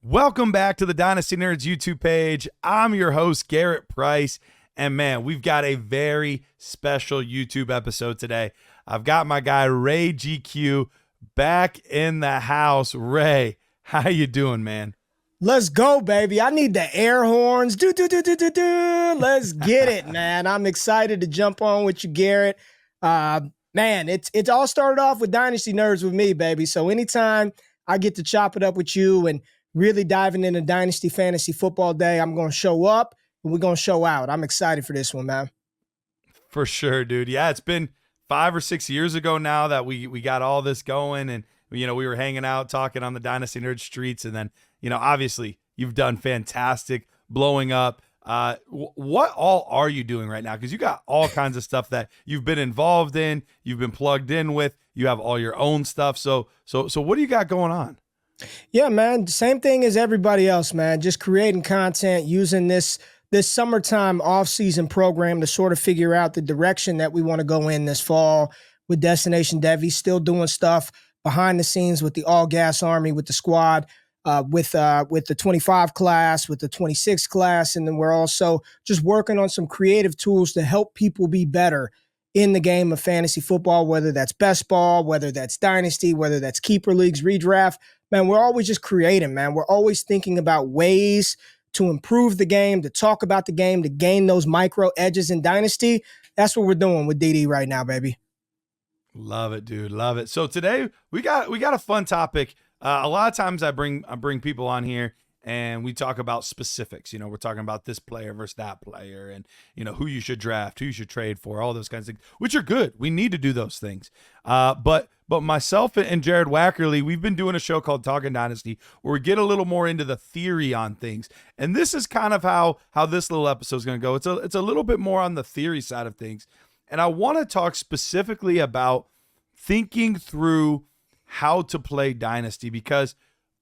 Welcome back to the Dynasty Nerds YouTube page. I'm your host, Garret Price. And man, we've got a very special YouTube episode today. I've got my guy, Ray GQ, back in the house. Ray, how you doing, man? Let's go, baby. I need the air horns. Do. Let's get it, man. I'm excited to jump on with you, Garret. Man, it's all started off with Dynasty Nerds with me, baby. So anytime I get to chop it up with you and really diving into Dynasty Fantasy Football Day, I'm going to show up and we're going to show out. I'm excited for this one, man. For sure, dude. Yeah, it's been 5 or 6 years ago now that we got all this going, and we were hanging out talking on the Dynasty Nerd streets, and then obviously you've done fantastic, blowing up. What all are you doing right now? Because you got all kinds of stuff that you've been involved in, you've been plugged in with, you have all your own stuff. So what do you got going on? Yeah, man. Same thing as everybody else, man. Just creating content, using this summertime off-season program to sort of figure out the direction that we want to go in this fall with Destination Devy, still doing stuff behind the scenes with the All Gas Army, with the squad, with the 25 class, with the 26 class. And then we're also just working on some creative tools to help people be better in the game of fantasy football, whether that's best ball, whether that's dynasty, whether that's keeper leagues, redraft. Man, we're always just creating, man. We're always thinking about ways to improve the game, to talk about the game, to gain those micro edges in dynasty. That's what we're doing with DD right now, baby. Love it, dude. Love it. So today we got a fun topic. A lot of times I bring people on here and we talk about specifics. We're talking about this player versus that player, and who you should draft, who you should trade for, all those kinds of things, which are good. We need to do those things. But myself and Jared Wackerly, we've been doing a show called Talking Dynasty where we get a little more into the theory on things. And this is kind of how this little episode is going to go. It's a little bit more on the theory side of things. And I want to talk specifically about thinking through how to play Dynasty, because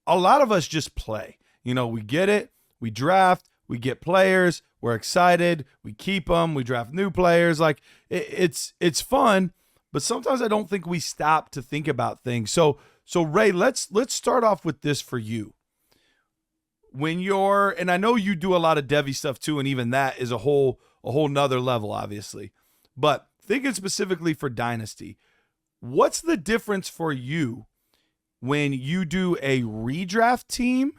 a lot of us just play. We get it, we draft, we get players, we're excited, we keep them, we draft new players. Like it's fun, but sometimes I don't think we stop to think about things. So Ray, let's start off with this for you. When and I know you do a lot of Devy stuff too, and even that is a whole nother level, obviously. But thinking specifically for Dynasty, what's the difference for you when you do a redraft team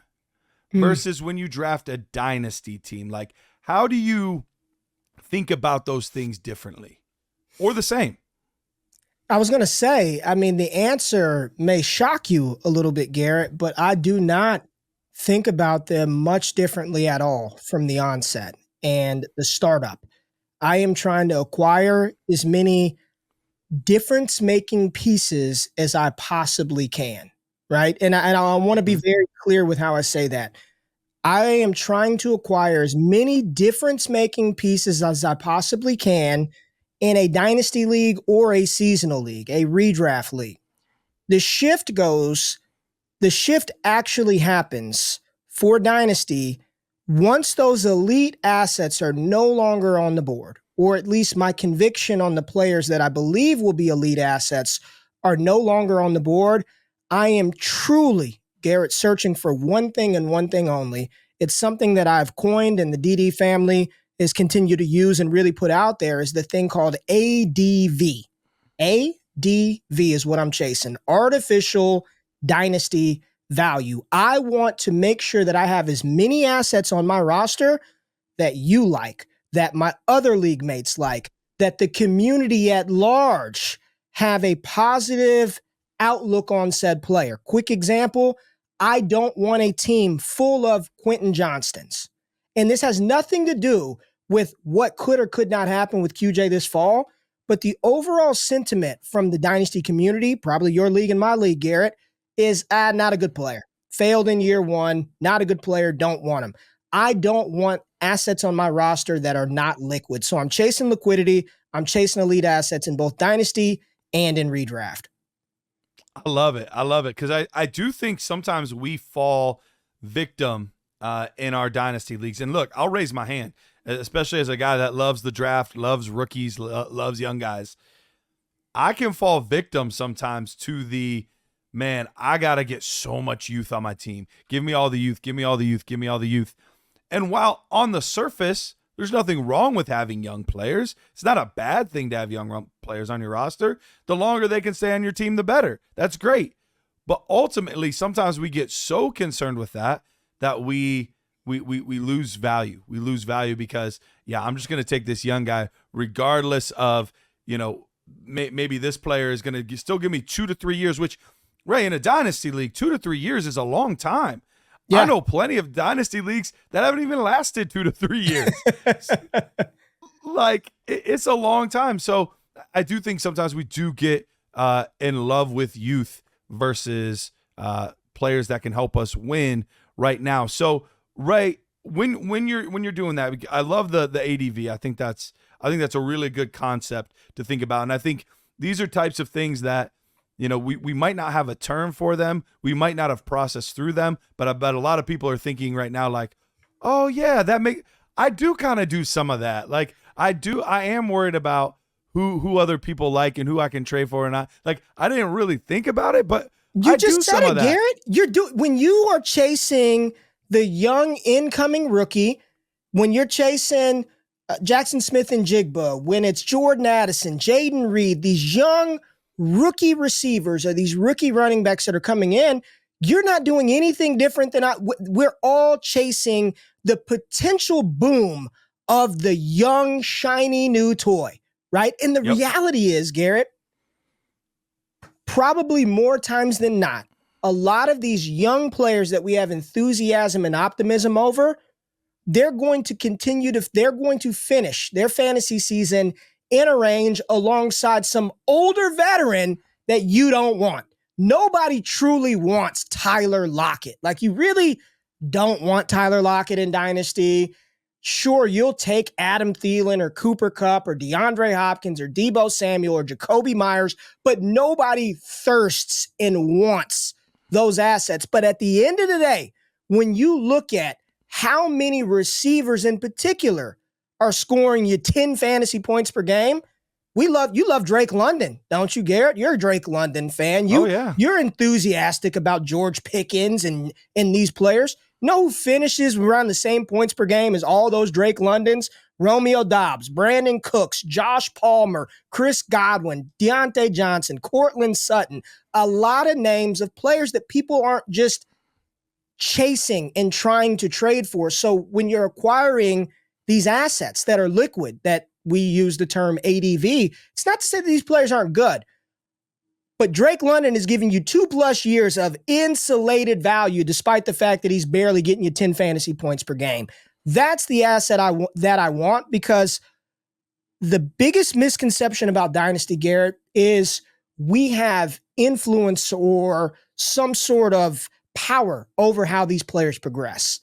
versus when you draft a dynasty team? Like, how do you think about those things differently or the same? I was going to say, the answer may shock you a little bit, Garret, but I do not think about them much differently at all from the onset and the startup. I am trying to acquire as many difference-making pieces as I possibly can, right? And I want to be very clear with how I say that. I am trying to acquire as many difference-making pieces as I possibly can in a dynasty league or a seasonal league, a redraft league. The shift actually happens for dynasty once those elite assets are no longer on the board, or at least my conviction on the players that I believe will be elite assets are no longer on the board. I am truly, Garret, searching for one thing and one thing only. It's something that I've coined and the DD family has continued to use and really put out there, is the thing called ADV. ADV is what I'm chasing. Artificial dynasty value. I want to make sure that I have as many assets on my roster that you like, that my other league mates like, that the community at large have a positive outlook on said player. Quick example, I don't want a team full of Quentin Johnstons. And this has nothing to do with what could or could not happen with QJ this fall, but the overall sentiment from the dynasty community, probably your league and my league, Garret, is not a good player. Failed in year one, not a good player, don't want him. I don't want assets on my roster that are not liquid. So I'm chasing liquidity. I'm chasing elite assets in both dynasty and in redraft. I love it. Because I do think sometimes we fall victim in our dynasty leagues. And look, I'll raise my hand, especially as a guy that loves the draft, loves rookies, loves young guys. I can fall victim sometimes to the man, I got to get so much youth on my team. Give me all the youth, give me all the youth, give me all the youth. And while on the surface, there's nothing wrong with having young players. It's not a bad thing to have young players on your roster. The longer they can stay on your team, the better. That's great. But ultimately, sometimes we get so concerned with that we lose value. We lose value because, yeah, I'm just going to take this young guy regardless of, maybe this player is going to still give me 2 to 3 years, which, Ray, in a dynasty league, 2 to 3 years is a long time. Yeah. I know plenty of dynasty leagues that haven't even lasted 2 to 3 years. Like, it's a long time. So I do think sometimes we do get in love with youth versus players that can help us win right now. So, Ray, when you're doing that, I love the ADV. I think that's a really good concept to think about. And I think these are types of things that, we might not have a term for them. We might not have processed through them, but I bet a lot of people are thinking right now, like, oh yeah, I do kind of do some of that. Like I am worried about who other people like and who I can trade for. And I didn't really think about it, but you just said it, Garrett. When you are chasing the young incoming rookie, when you're chasing Jackson Smith and Jigba, when it's Jordan Addison, Jaden Reed, these young rookie receivers or these rookie running backs that are coming in, you're not doing anything different than we're all chasing the potential boom of the young, shiny new toy, right? And the reality is, Garrett, probably more times than not, a lot of these young players that we have enthusiasm and optimism over, they're going to finish their fantasy season in a range alongside some older veteran that you don't want. Nobody truly wants Tyler Lockett. Like, you really don't want Tyler Lockett in Dynasty. Sure, you'll take Adam Thielen or Cooper Kupp or DeAndre Hopkins or Deebo Samuel or Jacoby Myers, but nobody thirsts and wants those assets. But at the end of the day, when you look at how many receivers in particular are scoring you 10 fantasy points per game, you love Drake London, don't you, Garrett? You're a Drake London fan. You're enthusiastic about George Pickens and these players. Know who finishes around the same points per game as all those Drake Londons? Romeo Doubs, Brandon Cooks, Josh Palmer, Chris Godwin, Deontay Johnson, Cortland Sutton. A lot of names of players that people aren't just chasing and trying to trade for. So when you're acquiring these assets that are liquid, that we use the term ADV, it's not to say that these players aren't good, but Drake London is giving you 2+ years of insulated value, despite the fact that he's barely getting you 10 fantasy points per game. That's the asset that I want, because the biggest misconception about Dynasty, Garrett, is we have influence or some sort of power over how these players progress.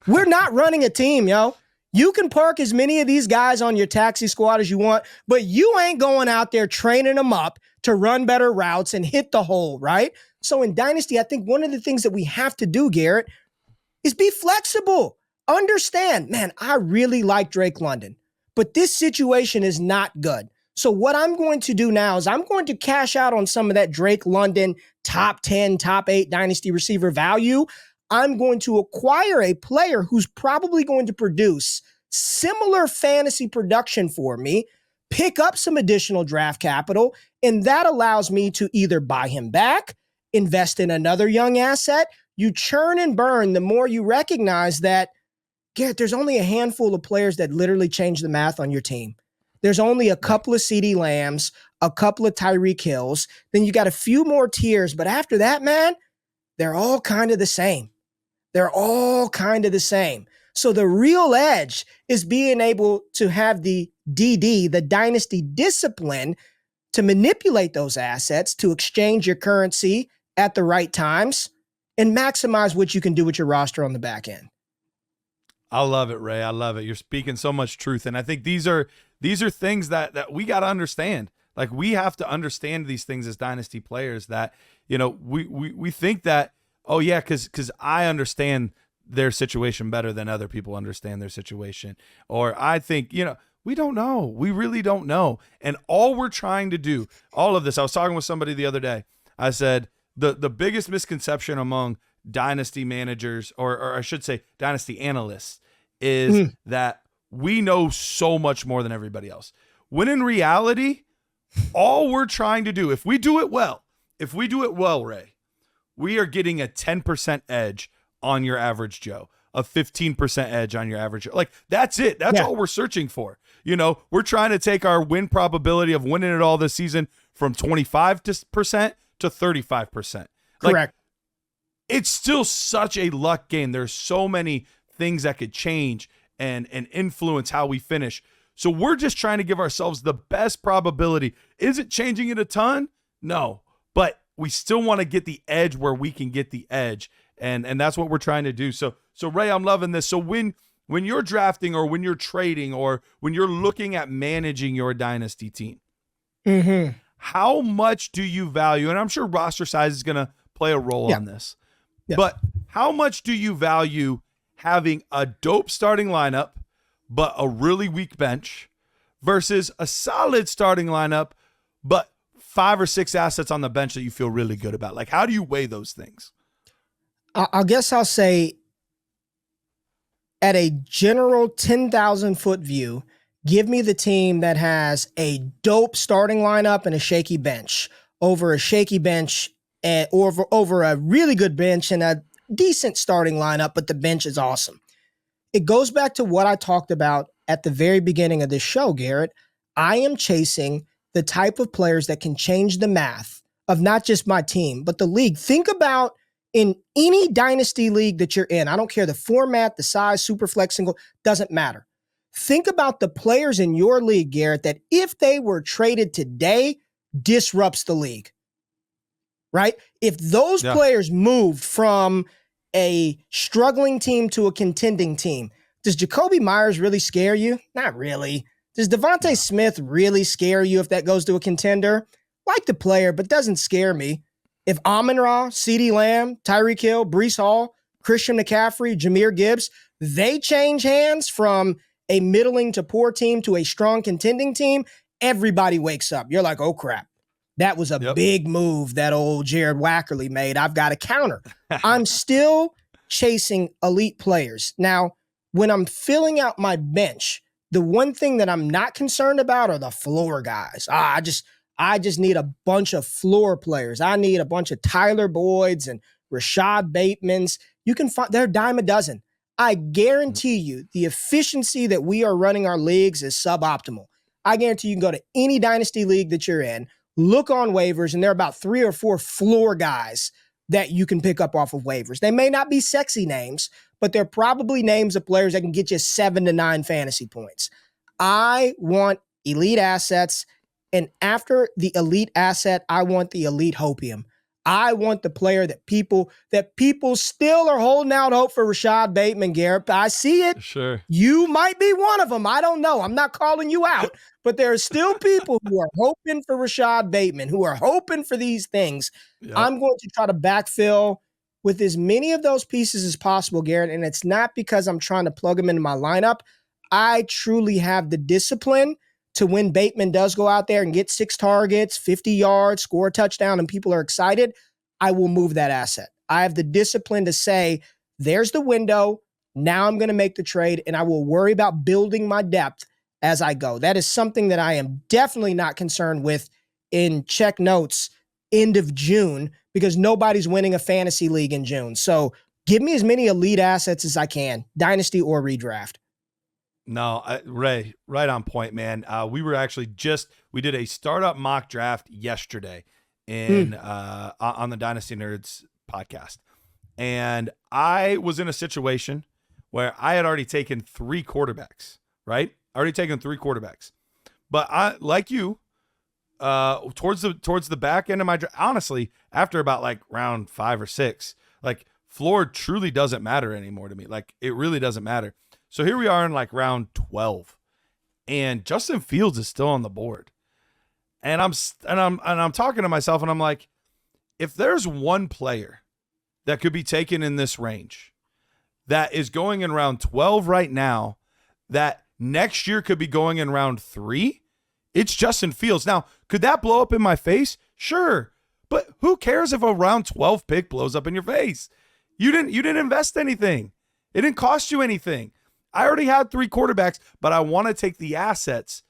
We're not running a team, yo. You can park as many of these guys on your taxi squad as you want, but you ain't going out there training them up to run better routes and hit the hole, right? So in Dynasty, I think one of the things that we have to do, Garrett, is be flexible. Understand, man, I really like Drake London, but this situation is not good. So what I'm going to do now is I'm going to cash out on some of that Drake London top 10, top 8 Dynasty receiver value. I'm going to acquire a player who's probably going to produce similar fantasy production for me, pick up some additional draft capital, and that allows me to either buy him back, invest in another young asset. You churn and burn the more you recognize that, Garrett, there's only a handful of players that literally change the math on your team. There's only a couple of CeeDee Lambs, a couple of Tyreek Hills, then you got a few more tiers, but after that, man, they're all kind of the same. They're all kind of the same. So the real edge is being able to have the DD, the Dynasty Discipline, to manipulate those assets, to exchange your currency at the right times, and maximize what you can do with your roster on the back end. I love it, Ray. I love it. You're speaking so much truth. And I think these are things that we got to understand. Like, we have to understand these things as Dynasty players, that, we think that, oh yeah, because I understand their situation better than other people understand their situation. Or I think, we don't know. We really don't know. And all we're trying to do, all of this, I was talking with somebody the other day. I said, the biggest misconception among dynasty managers, or I should say dynasty analysts, is that we know so much more than everybody else. When in reality, all we're trying to do, if we do it well, Ray, we are getting a 10% edge on your average Joe, a 15% edge on your average Joe. Like, that's it. That's all we're searching for. You know, we're trying to take our win probability of winning it all this season from 25% to 35%. Correct. It's still such a luck game. There's so many things that could change and influence how we finish. So we're just trying to give ourselves the best probability. Is it changing it a ton? No, but we still want to get the edge where we can get the edge. And that's what we're trying to do. So Ray, I'm loving this. So when you're drafting, or when you're trading, or when you're looking at managing your dynasty team, how much do you value, and I'm sure roster size is going to play a role on this, but how much do you value having a dope starting lineup but a really weak bench versus a solid starting lineup but 5 or 6 assets on the bench that you feel really good about? Like, how do you weigh those things? I guess I'll say, at a general 10,000 foot view, give me the team that has a dope starting lineup and a shaky bench over a shaky bench, or over a really good bench and a decent starting lineup, but the bench is awesome. It goes back to what I talked about at the very beginning of this show, Garrett. I am chasing the type of players that can change the math of not just my team, but the league. Think about, in any dynasty league that you're in, I don't care the format, the size, super flex, single, doesn't matter. Think about the players in your league, Garrett, that if they were traded today, disrupts the league, right? If those players moved from a struggling team to a contending team, does Jacoby Myers really scare you? Not really. Does Devontae Smith really scare you if that goes to a contender? Like the player, but doesn't scare me. If Amon-Ra, CeeDee Lamb, Tyreek Hill, Breece Hall, Christian McCaffrey, Jahmyr Gibbs, they change hands from a middling to poor team to a strong contending team, everybody wakes up. You're like, oh crap, that was a big move that old Jared Wackerly made. I've got to counter. I'm still chasing elite players. Now, when I'm filling out my bench, the one thing that I'm not concerned about are the floor guys. I just need a bunch of floor players. I need a bunch of Tyler Boyds and Rashad Batemans. You can find, they're a dime a dozen. I guarantee you the efficiency that we are running our leagues is suboptimal. I guarantee you can go to any dynasty league that you're in, look on waivers, and there are about 3 or 4 floor guys that you can pick up off of waivers. They may not be sexy names, but they're probably names of players that can get you 7 to 9 fantasy points. I want elite assets. And after the elite asset, I want the elite hopium. I want the player that people still are holding out hope for. Rashad Bateman, Garrett. I see it. Sure. You might be one of them. I don't know. I'm not calling you out, but there are still people who are hoping for Rashad Bateman, who are hoping for these things. Yep. I'm going to try to backfill with as many of those pieces as possible, Garrett. And it's not because I'm trying to plug them into my lineup. I truly have the discipline to, when Bateman does go out there and get 6 targets, 50 yards, score a touchdown, and people are excited, I will move that asset. I have the discipline to say, there's the window. Now I'm going to make the trade, and I will worry about building my depth as I go. That is something that I am definitely not concerned with in check notes end of June, because nobody's winning a fantasy league in June. So give me as many elite assets as I can, dynasty or redraft. No, Ray, right on point, man. We did a startup mock draft yesterday on the Dynasty Nerds podcast. And I was in a situation where I had already taken 3 quarterbacks, right? But I, like you, towards the back end of my draft, honestly, after about like round 5 or 6, like, floor truly doesn't matter anymore to me. Like, it really doesn't matter. So here we are in like round 12, and Justin Fields is still on the board. And I'm talking to myself, and I'm like, if there's one player that could be taken in this range that is going in round 12 right now, that next year could be going in round 3, it's Justin Fields. Now, could that blow up in my face? Sure. But who cares if a round 12 pick blows up in your face? You didn't invest anything. It didn't cost you anything. I already had 3 quarterbacks, but I want to take the assets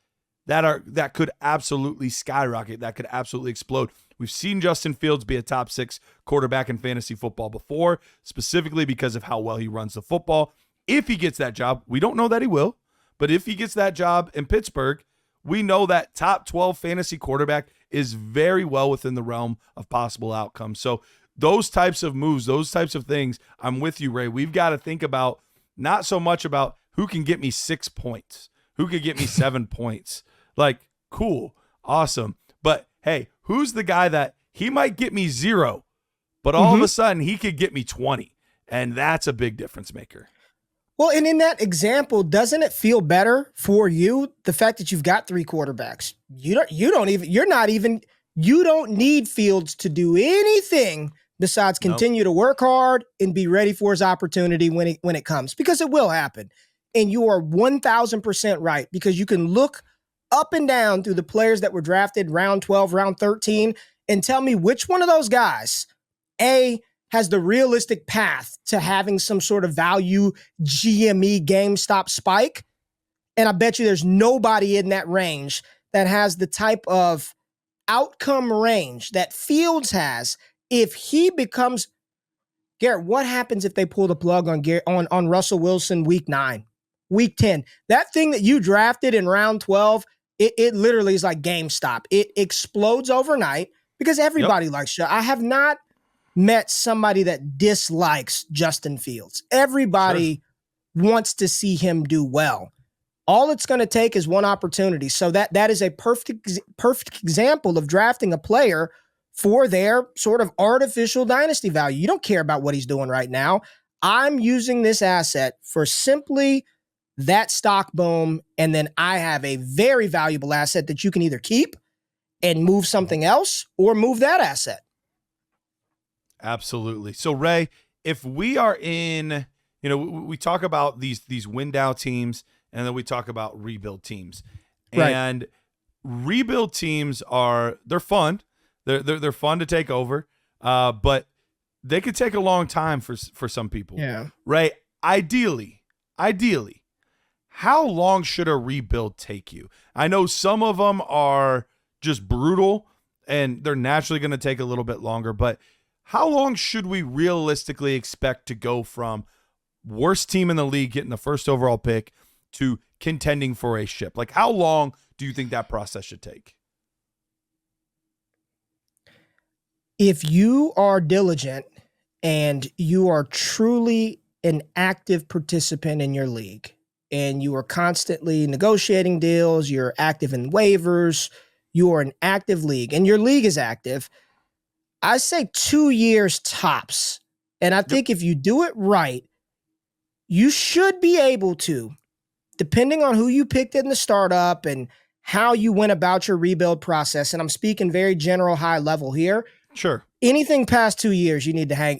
that could absolutely skyrocket, that could absolutely explode. We've seen Justin Fields be a top 6 quarterback in fantasy football before, specifically because of how well he runs the football. If he gets that job, we don't know that he will, but if he gets that job in Pittsburgh, we know that top 12 fantasy quarterback is very well within the realm of possible outcomes. So those types of moves, those types of things, I'm with you, Ray. We've got to think about not so much about who can get me 6 points, who could get me 7 points. Like, cool, awesome. But hey, who's the guy that he might get me 0, but all of a sudden he could get me 20? And that's a big difference maker. Well, and in that example, doesn't it feel better for you, the fact that you've got 3 quarterbacks? You don't need Fields to do anything besides continue to work hard and be ready for his opportunity when it comes, because it will happen. And you are 1,000% right, because you can look up and down through the players that were drafted round 12, round 13, and tell me which one of those guys, A, has the realistic path to having some sort of value GME GameStop spike. And I bet you there's nobody in that range that has the type of outcome range that Fields has. If he becomes, Garrett, what happens if they pull the plug on Russell Wilson week 9, week 10? That thing that you drafted in round 12, it literally is like GameStop. It explodes overnight because everybody likes you. I have not met somebody that dislikes Justin Fields. Everybody wants to see him do well. All it's going to take is one opportunity. So that is a perfect example of drafting a player for their sort of artificial dynasty value. You don't care about what he's doing right now. I'm using this asset for simply that stock boom, and then I have a very valuable asset that you can either keep and move something else or move that asset. Absolutely. So, Ray, if we are in, we talk about these win down teams, and then we talk about rebuild teams. Right. And rebuild teams they're fun. They're fun to take over, but they could take a long time for some people. Yeah. Ray, ideally, how long should a rebuild take you? I know some of them are just brutal, and they're naturally going to take a little bit longer, but how long should we realistically expect to go from worst team in the league getting the first overall pick to contending for a ship? Like, how long do you think that process should take? If you are diligent and you are truly an active participant in your league and you are constantly negotiating deals, you're active in waivers, you are an active league and your league is active, I say 2 years tops. And I think if you do it right, you should be able to, depending on who you picked in the startup and how you went about your rebuild process, and I'm speaking very general, high level here. Sure. Anything past 2 years, you need to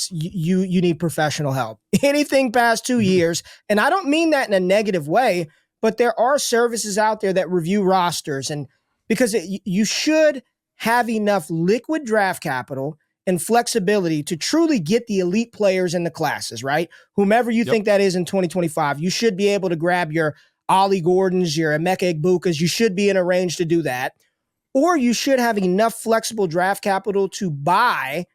you need professional help. Anything past 2 years, and I don't mean that in a negative way, but there are services out there that review rosters, and because you should have enough liquid draft capital and flexibility to truly get the elite players in the classes, right? Whomever you think that is in 2025, you should be able to grab your Ollie Gordons, your Emeka Egbukas. You should be in a range to do that. Or you should have enough flexible draft capital to buy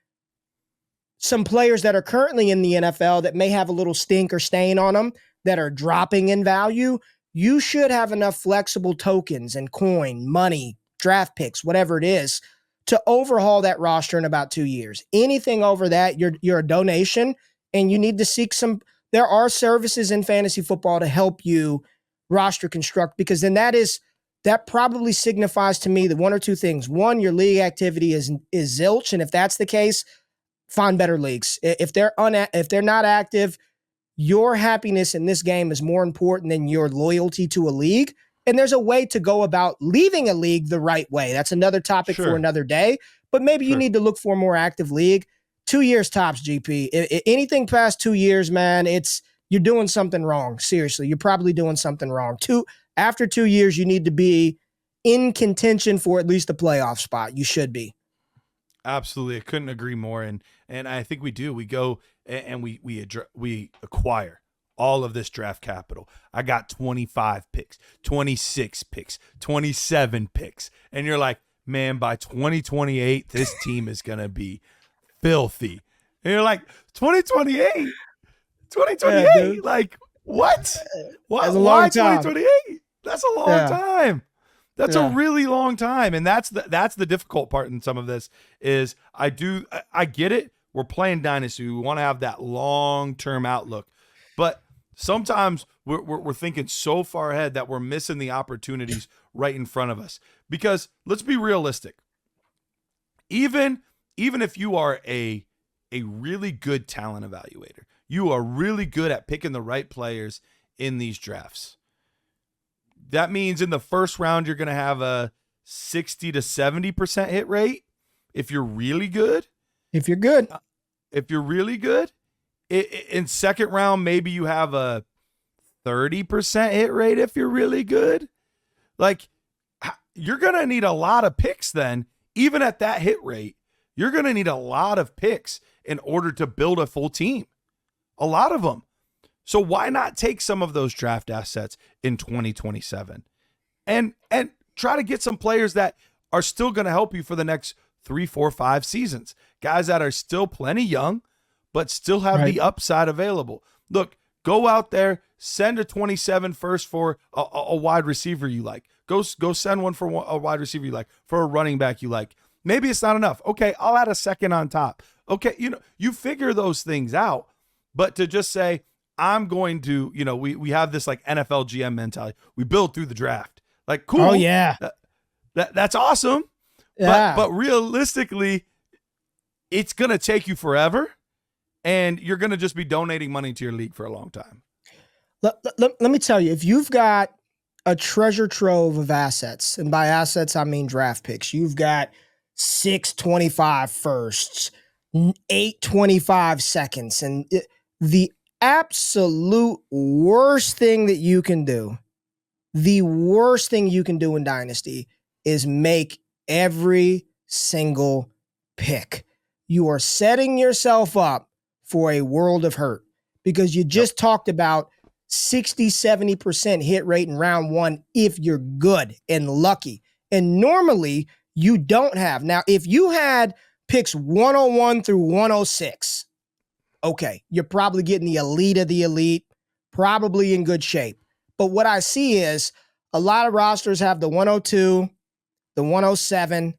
some players that are currently in the NFL that may have a little stink or stain on them that are dropping in value. You should have enough flexible tokens and coin, money, draft picks, whatever it is, to overhaul that roster in about 2 years. Anything over that, you're a donation, and you need to seek some. There are services in fantasy football to help you roster construct, because then that probably signifies to me that one or two things. One, your league activity is zilch, and if that's the case, find better leagues. If they're not active, your happiness in this game is more important than your loyalty to a league. And there's a way to go about leaving a league the right way. That's another topic for another day. But maybe you need to look for a more active league. 2 years tops, GP. Anything past 2 years, man, you're doing something wrong. Seriously, you're probably doing something wrong. After 2 years, you need to be in contention for at least a playoff spot. You should be. Absolutely. I couldn't agree more. And I think we do. We go and we acquire all of this draft capital. I got 25 picks, 26 picks, 27 picks. And you're like, man, by 2028, this team is going to be filthy. And you're like, 2028? 2028? Yeah, like, what? That's a Why long time. 2028? That's a long time. That's a Yeah. really long time. And that's the difficult part in some of this is I get it. We're playing Dynasty. We want to have that long-term outlook. But sometimes we're thinking so far ahead that we're missing the opportunities right in front of us. Because let's be realistic. Even if you are a really good talent evaluator, you are really good at picking the right players in these drafts. That means in the first round, you're going to have a 60 to 70% hit rate. If you're really good, If you're good, in second round, maybe you have a 30% hit rate. If you're really good, like you're going to need a lot of picks then, even at that hit rate, you're going to need a lot of picks in order to build a full team. A lot of them. So why not take some of those draft assets in 2027 and try to get some players that are still going to help you for the next 3, 4, 5 seasons. Guys that are still plenty young, but still have the upside available. Look, go out there, send a 27 first for a wide receiver you like. Go send one for a wide receiver you like, for a running back you like. Maybe it's not enough. Okay, I'll add a second on top. Okay, you figure those things out, but to just say, I'm going to, we have this like NFL GM mentality. We build through the draft. Like, cool. Oh yeah. That's awesome. Yeah. But realistically, it's going to take you forever and you're going to just be donating money to your league for a long time. Let me tell you, if you've got a treasure trove of assets, and by assets, I mean draft picks, you've got 625 firsts, 825 seconds, and the absolute worst thing that you can do, the worst thing you can do in Dynasty is make every single pick. You are setting yourself up for a world of hurt because you just talked about 60, 70% hit rate in round one if you're good and lucky. And normally you don't have. Now, if you had picks 101 through 106, okay, you're probably getting the elite of the elite, probably in good shape. But what I see is a lot of rosters have the 102, the 107,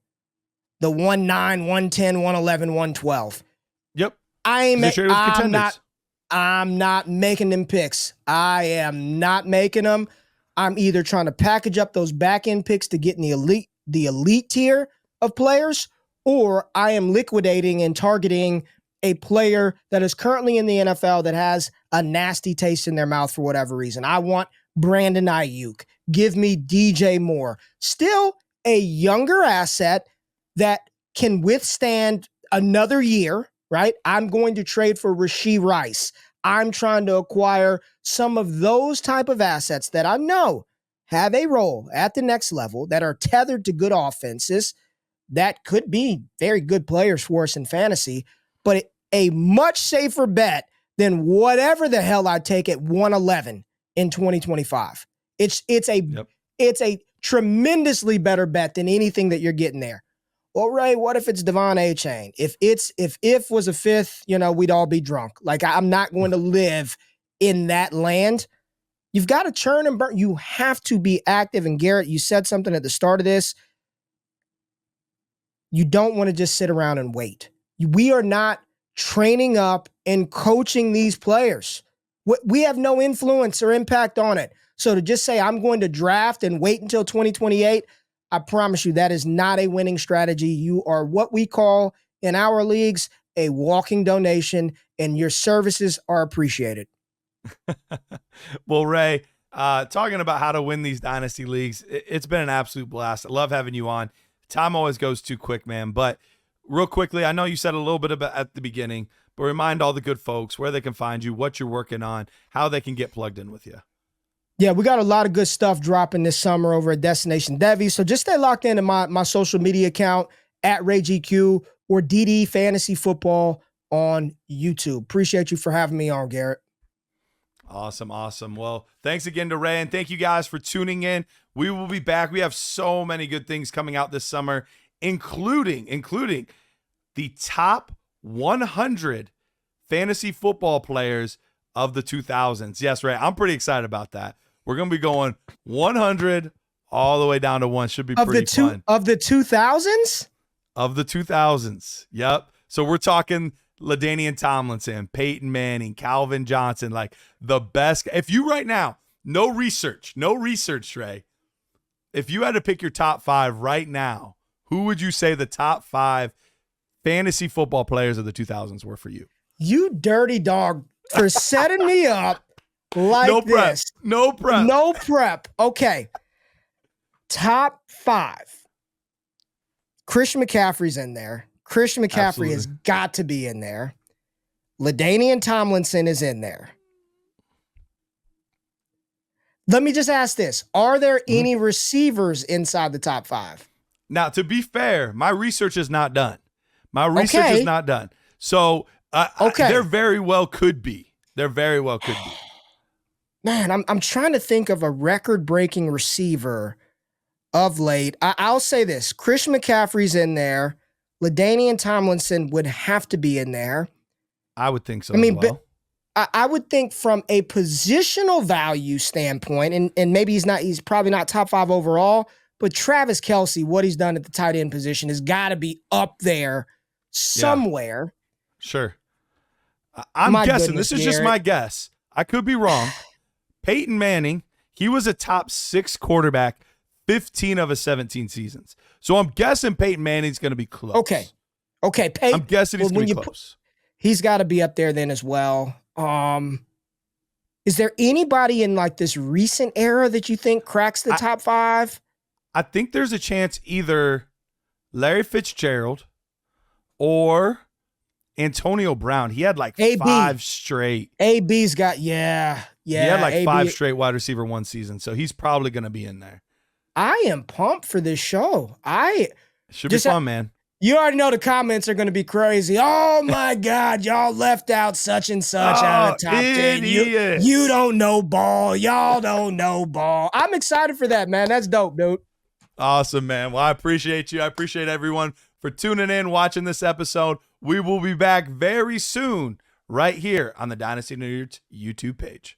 the 19, 110, 111, 112. Yep. I'm not making them picks. I am not making them. I'm either trying to package up those back end picks to get in the elite tier of players, or I am liquidating and targeting a player that is currently in the NFL that has a nasty taste in their mouth for whatever reason. I want Brandon Ayuk. Give me DJ Moore. Still a younger asset that can withstand another year, right? I'm going to trade for Rashee Rice. I'm trying to acquire some of those type of assets that I know have a role at the next level, that are tethered to good offenses, that could be very good players for us in fantasy, but a much safer bet than whatever the hell I take at 111 in 2025. It's a tremendously better bet than anything that you're getting there. Well, Ray, what if it's Devon A-Chain? If was a fifth, we'd all be drunk. Like, I'm not going to live in that land. You've got to churn and burn. You have to be active. And Garrett, you said something at the start of this. You don't want to just sit around and wait. We are not training up and coaching these players. We have no influence or impact on it. So to just say, I'm going to draft and wait until 2028, I promise you that is not a winning strategy. You are what we call in our leagues a walking donation, and your services are appreciated. Well, Ray, talking about how to win these dynasty leagues, it's been an absolute blast. I love having you on. Time always goes too quick, man. But real quickly, I know you said a little bit about at the beginning, but remind all the good folks where they can find you, what you're working on, how they can get plugged in with you. Yeah, we got a lot of good stuff dropping this summer over at Destination Devy. So just stay locked into my social media account at RayGQ or DD Fantasy Football on YouTube. Appreciate you for having me on, Garrett. Awesome. Well, thanks again to Ray, and thank you guys for tuning in. We will be back. We have so many good things coming out this summer, including the top 100 fantasy football players of the 2000s. Yes, Ray, I'm pretty excited about that. We're going to be going 100 all the way down to 1. Should be pretty fun. Of the 2000s? Of the 2000s. Yep. So we're talking LaDainian Tomlinson, Peyton Manning, Calvin Johnson, like the best. If you right now, no research, Trey. If you had to pick your top 5 right now, who would you say the top 5 fantasy football players of the 2000s were for you? You dirty dog for setting me up like no prep. this. No prep. Okay. Top 5. Christian McCaffrey's in there. Christian McCaffrey Absolutely. has got to be in there. LaDainian Tomlinson is in there. Let me just ask this. Are there any receivers inside the top 5? Now, to be fair, my research is not done. So there very well could be. Man, I'm trying to think of a record-breaking receiver of late. I'll say this. Christian McCaffrey's in there. LaDainian Tomlinson would have to be in there. I would think so as well. But I would think from a positional value standpoint, and maybe he's probably not top 5 overall, but Travis Kelce, what he's done at the tight end position has got to be up there somewhere. Yeah. Sure. I'm guessing. This is just my guess. I could be wrong. Peyton Manning, he was a top 6 quarterback 15 of his 17 seasons. So I'm guessing Peyton Manning's going to be close. Okay. Peyton, I'm guessing he's going to be close. He's got to be up there then as well. Is there anybody in like this recent era that you think cracks the top 5? I think there's a chance either Larry Fitzgerald or Antonio Brown. He had like AB. 5 straight. AB's got, yeah. He had like AB. 5 straight wide receiver one season. So he's probably going to be in there. I am pumped for this show. Should be fun, man. You already know the comments are going to to be Oh my God, y'all left out such and such out of the top 10. You don't know ball. Y'all don't know ball. I'm excited for that, man. That's dope, dude. Awesome, man. Well, I appreciate you. I appreciate everyone for tuning in, watching this episode. We will be back very soon right here on the Dynasty Nerds YouTube page.